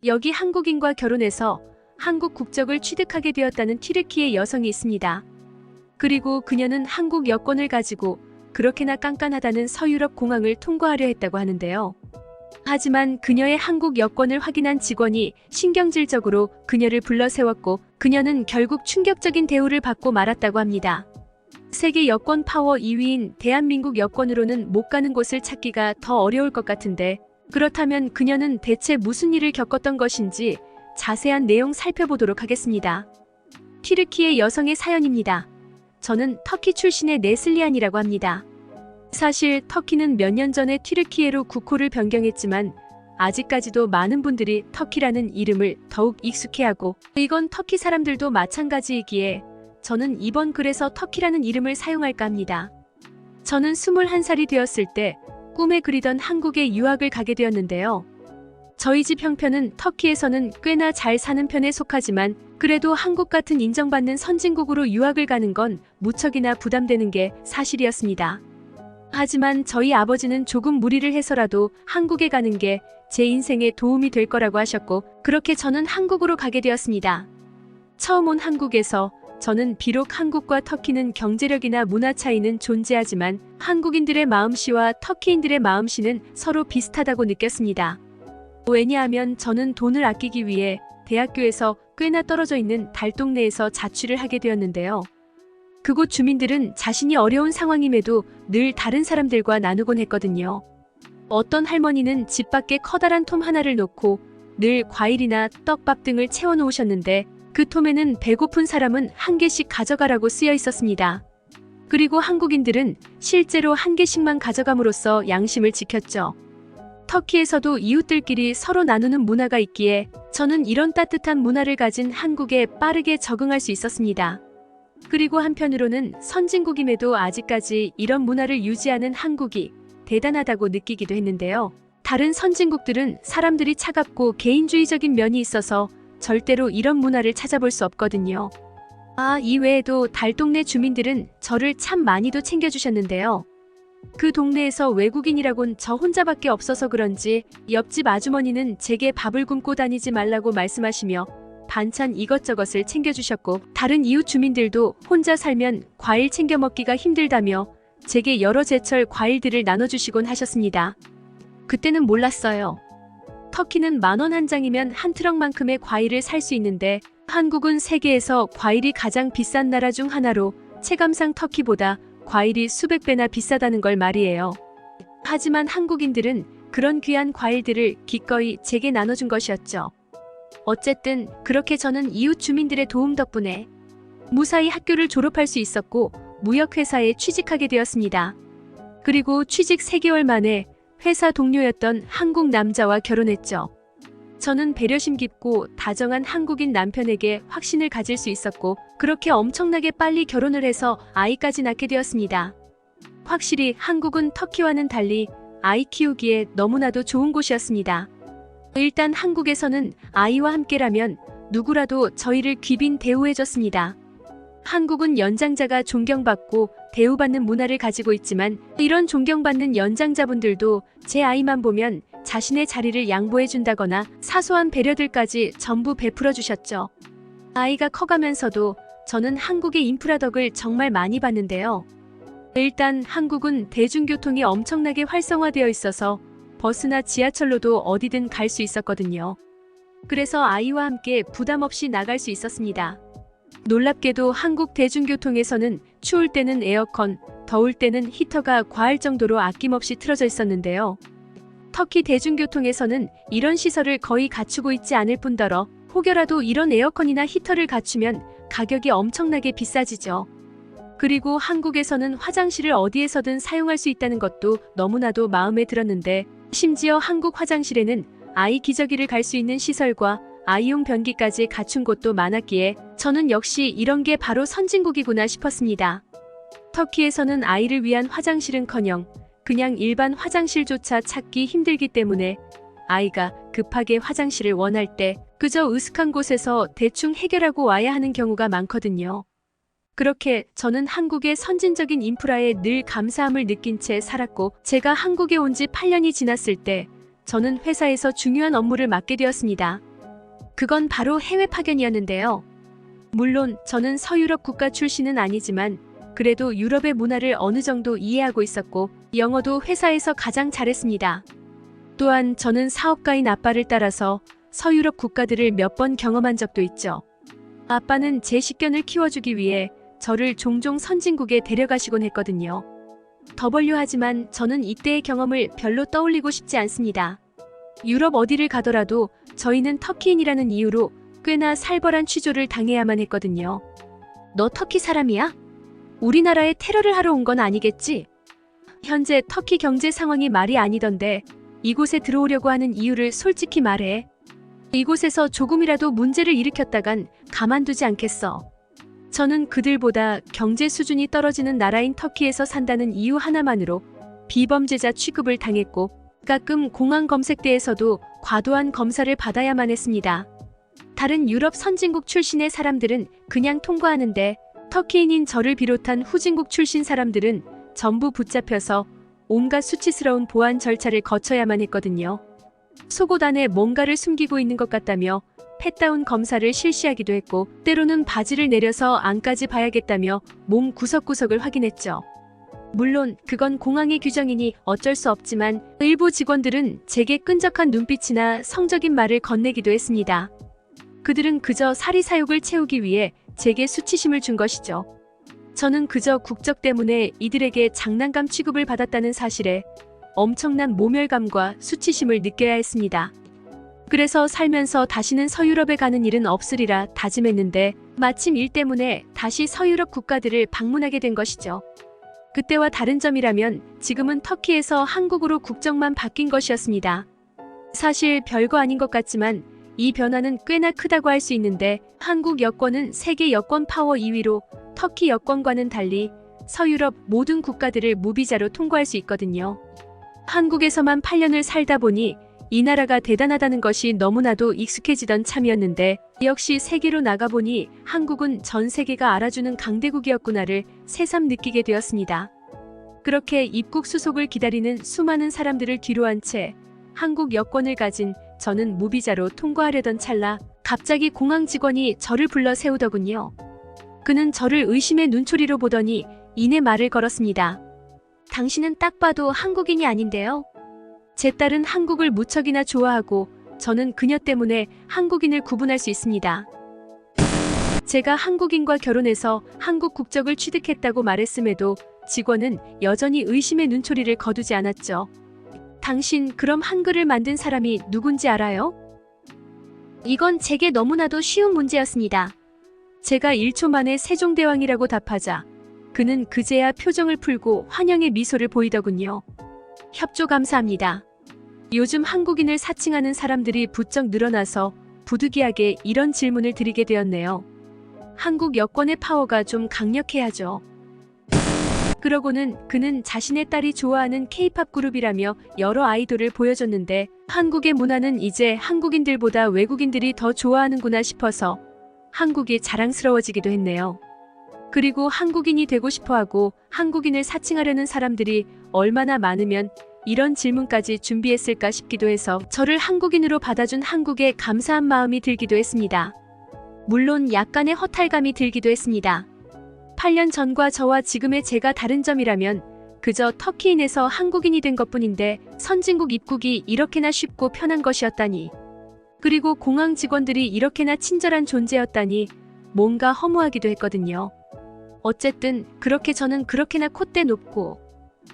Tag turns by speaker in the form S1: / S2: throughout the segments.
S1: 여기 한국인과 결혼해서 한국 국적을 취득하게 되었다는 튀르키예 여성이 있습니다. 그리고 그녀는 한국 여권을 가지고 그렇게나 깐깐하다는 서유럽 공항을 통과하려 했다고 하는데요. 하지만 그녀의 한국 여권을 확인한 직원이 신경질적으로 그녀를 불러 세웠고 그녀는 결국 충격적인 대우를 받고 말았다고 합니다. 세계 여권 파워 2위인 대한민국 여권으로는 못 가는 곳을 찾기가 더 어려울 것 같은데 그렇다면 그녀는 대체 무슨 일을 겪었던 것인지 자세한 내용 살펴보도록 하겠습니다. 튀르키예 여성의 사연입니다. 저는 터키 출신의 네슬리안이라고 합니다. 사실 터키는 몇 년 전에 튀르키예로 국호를 변경했지만 아직까지도 많은 분들이 터키라는 이름을 더욱 익숙해하고 이건 터키 사람들도 마찬가지이기에 저는 이번 글에서 터키라는 이름을 사용할까 합니다. 저는 21살이 되었을 때 꿈에 그리던 한국에 유학을 가게 되었는데요. 저희 집 형편은 터키에서는 꽤나 잘 사는 편에 속하지만 그래도 한국 같은 인정받는 선진국으로 유학을 가는 건 무척이나 부담되는 게 사실이었습니다. 하지만 저희 아버지는 조금 무리를 해서라도 한국에 가는 게 제 인생에 도움이 될 거라고 하셨고 그렇게 저는 한국으로 가게 되었습니다. 처음 온 한국에서 저는 비록 한국과 터키는 경제력이나 문화 차이는 존재하지만 한국인들의 마음씨와 터키인들의 마음씨는 서로 비슷하다고 느꼈습니다. 왜냐하면 저는 돈을 아끼기 위해 대학교에서 꽤나 떨어져 있는 달동네에서 자취를 하게 되었는데요. 그곳 주민들은 자신이 어려운 상황임에도 늘 다른 사람들과 나누곤 했거든요. 어떤 할머니는 집 밖에 커다란 톰 하나를 놓고 늘 과일이나 떡밥 등을 채워놓으셨는데 그 톰에는 배고픈 사람은 한 개씩 가져가라고 쓰여 있었습니다. 그리고 한국인들은 실제로 한 개씩만 가져감으로써 양심을 지켰죠. 터키에서도 이웃들끼리 서로 나누는 문화가 있기에 저는 이런 따뜻한 문화를 가진 한국에 빠르게 적응할 수 있었습니다. 그리고 한편으로는 선진국임에도 아직까지 이런 문화를 유지하는 한국이 대단하다고 느끼기도 했는데요. 다른 선진국들은 사람들이 차갑고 개인주의적인 면이 있어서 절대로 이런 문화를 찾아볼 수 없거든요. 이외에도 달동네 주민들은 저를 참 많이도 챙겨주셨는데요. 그 동네에서 외국인이라곤 저 혼자밖에 없어서 그런지 옆집 아주머니는 제게 밥을 굶고 다니지 말라고 말씀하시며 반찬 이것저것을 챙겨주셨고 다른 이웃 주민들도 혼자 살면 과일 챙겨 먹기가 힘들다며 제게 여러 제철 과일들을 나눠주시곤 하셨습니다. 그때는 몰랐어요. 터키는 10,000원 한 장이면 한 트럭만큼의 과일을 살 수 있는데 한국은 세계에서 과일이 가장 비싼 나라 중 하나로 체감상 터키보다 과일이 수백 배나 비싸다는 걸 말이에요. 하지만 한국인들은 그런 귀한 과일들을 기꺼이 제게 나눠준 것이었죠. 어쨌든 그렇게 저는 이웃 주민들의 도움 덕분에 무사히 학교를 졸업할 수 있었고 무역회사에 취직하게 되었습니다. 그리고 취직 3개월 만에 회사 동료였던 한국 남자와 결혼했죠. 저는 배려심 깊고 다정한 한국인 남편에게 확신을 가질 수 있었고 그렇게 엄청나게 빨리 결혼을 해서 아이까지 낳게 되었습니다. 확실히 한국은 터키와는 달리 아이 키우기에 너무나도 좋은 곳이었습니다. 일단 한국에서는 아이와 함께라면 누구라도 저희를 귀빈 대우해줬습니다. 한국은 연장자가 존경받고 대우받는 문화를 가지고 있지만 이런 존경받는 연장자분들도 제 아이만 보면 자신의 자리를 양보해준다거나 사소한 배려들까지 전부 베풀어 주셨죠. 아이가 커가면서도 저는 한국의 인프라 덕을 정말 많이 봤는데요. 일단 한국은 대중교통이 엄청나게 활성화되어 있어서 버스나 지하철로도 어디든 갈 수 있었거든요. 그래서 아이와 함께 부담 없이 나갈 수 있었습니다. 놀랍게도 한국 대중교통에서는 추울 때는 에어컨, 더울 때는 히터가 과할 정도로 아낌없이 틀어져 있었는데요. 터키 대중교통에서는 이런 시설을 거의 갖추고 있지 않을 뿐더러 혹여라도 이런 에어컨이나 히터를 갖추면 가격이 엄청나게 비싸지죠. 그리고 한국에서는 화장실을 어디에서든 사용할 수 있다는 것도 너무나도 마음에 들었는데 심지어 한국 화장실에는 아이 기저귀를 갈 수 있는 시설과 아이용 변기까지 갖춘 곳도 많았기에 저는 역시 이런 게 바로 선진국이구나 싶었습니다. 터키에서는 아이를 위한 화장실은커녕 그냥 일반 화장실조차 찾기 힘들기 때문에 아이가 급하게 화장실을 원할 때 그저 으슥한 곳에서 대충 해결하고 와야 하는 경우가 많거든요. 그렇게 저는 한국의 선진적인 인프라에 늘 감사함을 느낀 채 살았고 제가 한국에 온 지 8년이 지났을 때 저는 회사에서 중요한 업무를 맡게 되었습니다. 그건 바로 해외 파견이었는데요. 물론 저는 서유럽 국가 출신은 아니지만 그래도 유럽의 문화를 어느 정도 이해하고 있었고 영어도 회사에서 가장 잘했습니다. 또한 저는 사업가인 아빠를 따라서 서유럽 국가들을 몇 번 경험한 적도 있죠. 아빠는 제 식견을 키워주기 위해 저를 종종 선진국에 데려가시곤 했거든요. 더벌류하지만 저는 이때의 경험을 별로 떠올리고 싶지 않습니다. 유럽 어디를 가더라도 저희는 터키인이라는 이유로 꽤나 살벌한 취조를 당해야만 했거든요. 너 터키 사람이야? 우리나라에 테러를 하러 온 건 아니겠지? 현재 터키 경제 상황이 말이 아니던데 이곳에 들어오려고 하는 이유를 솔직히 말해. 이곳에서 조금이라도 문제를 일으켰다간 가만두지 않겠어. 저는 그들보다 경제 수준이 떨어지는 나라인 터키에서 산다는 이유 하나만으로 비범죄자 취급을 당했고 가끔 공항 검색대에서도 과도한 검사를 받아야만 했습니다. 다른 유럽 선진국 출신의 사람들은 그냥 통과하는데 터키인인 저를 비롯한 후진국 출신 사람들은 전부 붙잡혀서 온갖 수치스러운 보안 절차를 거쳐야만 했거든요. 속옷 안에 뭔가를 숨기고 있는 것 같다며 팻다운 검사를 실시하기도 했고 때로는 바지를 내려서 안까지 봐야겠다며 몸 구석구석을 확인했죠. 물론 그건 공항의 규정이니 어쩔 수 없지만 일부 직원들은 제게 끈적한 눈빛이나 성적인 말을 건네기도 했습니다. 그들은 그저 사리사욕을 채우기 위해 제게 수치심을 준 것이죠. 저는 그저 국적 때문에 이들에게 장난감 취급을 받았다는 사실에 엄청난 모멸감과 수치심을 느껴야 했습니다. 그래서 살면서 다시는 서유럽에 가는 일은 없으리라 다짐했는데 마침 일 때문에 다시 서유럽 국가들을 방문하게 된 것이죠. 그때와 다른 점이라면 지금은 터키에서 한국으로 국적만 바뀐 것이었습니다. 사실 별거 아닌 것 같지만 이 변화는 꽤나 크다고 할 수 있는데 한국 여권은 세계 여권 파워 2위로 터키 여권과는 달리 서유럽 모든 국가들을 무비자로 통과할 수 있거든요. 한국에서만 8년을 살다 보니 이 나라가 대단하다는 것이 너무나도 익숙해지던 참이었는데 역시 세계로 나가보니 한국은 전 세계가 알아주는 강대국이었구나를 새삼 느끼게 되었습니다. 그렇게 입국 수속을 기다리는 수많은 사람들을 뒤로한 채 한국 여권을 가진 저는 무비자로 통과하려던 찰나 갑자기 공항 직원이 저를 불러 세우더군요. 그는 저를 의심의 눈초리로 보더니 이내 말을 걸었습니다. 당신은 딱 봐도 한국인이 아닌데요. 제 딸은 한국을 무척이나 좋아하고 저는 그녀 때문에 한국인을 구분할 수 있습니다. 제가 한국인과 결혼해서 한국 국적을 취득했다고 말했음에도 직원은 여전히 의심의 눈초리를 거두지 않았죠. 당신 그럼 한글을 만든 사람이 누군지 알아요? 이건 제게 너무나도 쉬운 문제였습니다. 제가 1초 만에 세종대왕이라고 답하자 그는 그제야 표정을 풀고 환영의 미소를 보이더군요. 협조 감사합니다. 요즘 한국인을 사칭하는 사람들이 부쩍 늘어나서 부득이하게 이런 질문을 드리게 되었네요. 한국 여권의 파워가 좀 강력해야죠. 그러고는 그는 자신의 딸이 좋아하는 K-팝 그룹이라며 여러 아이돌을 보여줬는데 한국의 문화는 이제 한국인들보다 외국인들이 더 좋아하는구나 싶어서 한국이 자랑스러워지기도 했네요. 그리고 한국인이 되고 싶어하고 한국인을 사칭하려는 사람들이 얼마나 많으면 이런 질문까지 준비했을까 싶기도 해서 저를 한국인으로 받아준 한국에 감사한 마음이 들기도 했습니다. 물론 약간의 허탈감이 들기도 했습니다. 8년 전과 저와 지금의 제가 다른 점이라면 그저 터키인에서 한국인이 된 것뿐인데 선진국 입국이 이렇게나 쉽고 편한 것이었다니. 그리고 공항 직원들이 이렇게나 친절한 존재였다니 뭔가 허무하기도 했거든요. 어쨌든 그렇게 저는 그렇게나 콧대 높고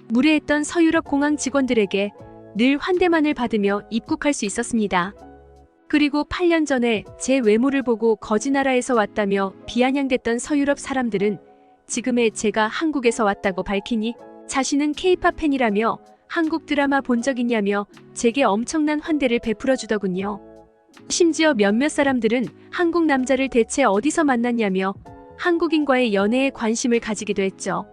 S1: 무례했던 서유럽 공항 직원들에게 늘 환대만을 받으며 입국할 수 있었습니다. 그리고 8년 전에 제 외모를 보고 거지 나라에서 왔다며 비아냥댔던 서유럽 사람들은 지금의 제가 한국에서 왔다고 밝히니 자신은 K-팝 팬이라며 한국 드라마 본 적 있냐며 제게 엄청난 환대를 베풀어 주더군요. 심지어 몇몇 사람들은 한국 남자를 대체 어디서 만났냐며 한국인과의 연애에 관심을 가지기도 했죠.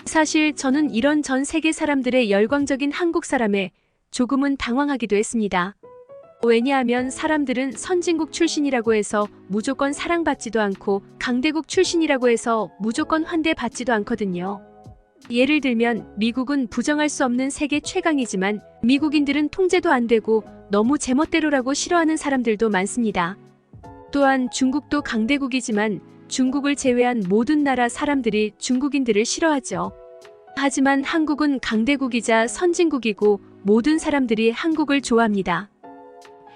S1: 사실 저는 이런 전 세계 사람들의 열광적인 한국 사람에 조금은 당황하기도 했습니다. 왜냐하면 사람들은 선진국 출신이라고 해서 무조건 사랑받지도 않고 강대국 출신이라고 해서 무조건 환대받지도 않거든요. 예를 들면 미국은 부정할 수 없는 세계 최강이지만 미국인들은 통제도 안 되고 너무 제멋대로라고 싫어하는 사람들도 많습니다. 또한 중국도 강대국이지만 중국을 제외한 모든 나라 사람들이 중국인들을 싫어하죠. 하지만 한국은 강대국이자 선진국이고 모든 사람들이 한국을 좋아합니다.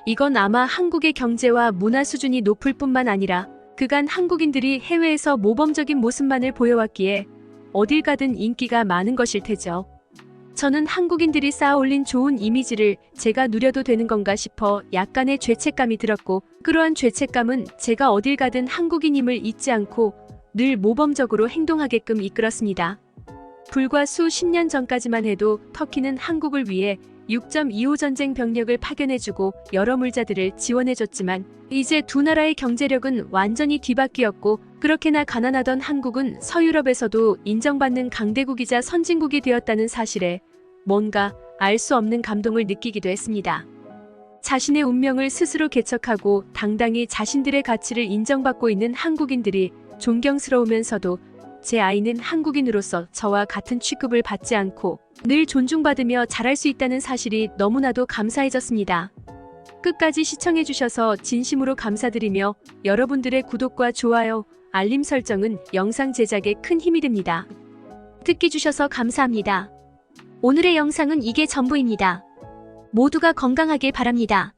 S1: 이건 아마 한국의 경제와 문화 수준이 높을 뿐만 아니라 그간 한국인들이 해외에서 모범적인 모습만을 보여왔기에 어딜 가든 인기가 많은 것일 테죠. 저는 한국인들이 쌓아올린 좋은 이미지를 제가 누려도 되는 건가 싶어 약간의 죄책감이 들었고, 그러한 죄책감은 제가 어딜 가든 한국인임을 잊지 않고 늘 모범적으로 행동하게끔 이끌었습니다. 불과 수십 년 전까지만 해도 터키는 한국을 위해 6.25 전쟁 병력을 파견해주고 여러 물자들을 지원해줬지만 이제 두 나라의 경제력은 완전히 뒤바뀌었고, 그렇게나 가난하던 한국은 서유럽에서도 인정받는 강대국이자 선진국이 되었다는 사실에 뭔가 알 수 없는 감동을 느끼기도 했습니다. 자신의 운명을 스스로 개척하고 당당히 자신들의 가치를 인정받고 있는 한국인들이 존경스러우면서도 제 아이는 한국인으로서 저와 같은 취급을 받지 않고 늘 존중받으며 자랄 수 있다는 사실이 너무나도 감사해졌습니다. 끝까지 시청해주셔서 진심으로 감사드리며 여러분들의 구독과 좋아요, 알림 설정은 영상 제작에 큰 힘이 됩니다. 듣기 주셔서 감사합니다. 오늘의 영상은 이게 전부입니다. 모두가 건강하길 바랍니다.